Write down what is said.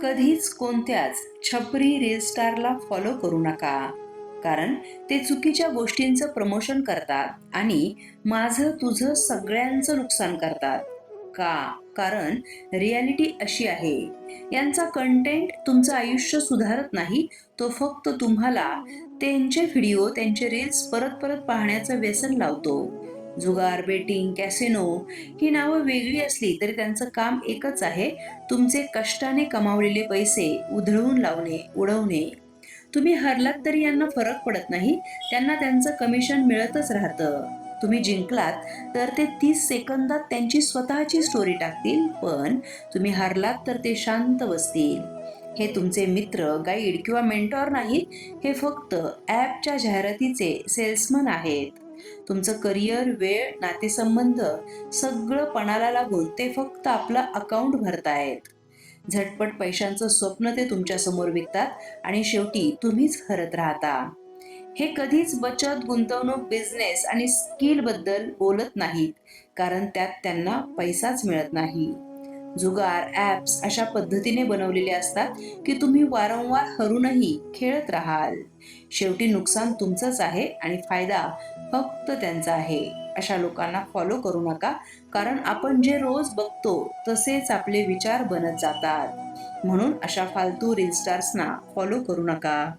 कधीच कोणत्याच छपरी रील स्टारला फॉलो करू नका. कारण ते चुकीच्या गोष्टींचं प्रमोशन करतात आणि माझं तुझं सगळ्यांचं नुकसान करतात. का? कारण रियालिटी अशी आहे, यांचा कंटेंट तुमचं आयुष्य सुधारत नाही, तो फक्त तुम्हाला त्यांचे व्हिडिओ, त्यांचे रील्स परत परत पाहण्याचं व्यसन लावतो. जुगार, बेटिंग, कॅसिनो ही नावं वेगळी असली तरी त्यांचं काम एकच आहे, तुमचे कष्टाने कमावलेले पैसे उधळून लावणे, उडवणे. तुम्ही हरलात तरी यांना फरक पडत नाही, त्यांना त्यांचं कमिशन मिळतच राहतं. तुम्ही जिंकलात तर ते 30 सेकंदात त्यांची स्वतःची स्टोरी टाकतील, पण तुम्ही हरलात तर ते शांत बसतील. हे तुमचे मित्र, गाईड किंवा मेंटॉर नाहीत, हे फक्त ॲपच्या जाहिरातीचे सेल्समन आहेत. तुमचं करिअर, वेळ, नातेसंबंध सगळं पणाला लागून ते फक्त आपलं अकाउंट भरतायत. झटपट पैशांचं स्वप्न ते तुमच्या समोर विकतात आणि शेवटी तुम्हीच हरत राहता. हे कधीच बचत, गुंतवणूक, बिझनेस आणि स्किल बद्दल बोलत नाहीत, कारण त्यात त्यांना पैसाच मिळत नाही. जुगार ॲप्स अशा पद्धतीने बनवलेले असतात की तुम्ही वारंवार हरूनही खेळत राहाल. शेवटी नुकसान तुमचंच आहे आणि फायदा फक्त त्यांचा आहे. अशा लोकांना फॉलो करू नका, कारण आपण जे रोज बघतो तसेच आपले विचार बनत जातात. म्हणून अशा फालतू रील स्टार्सना फॉलो करू नका.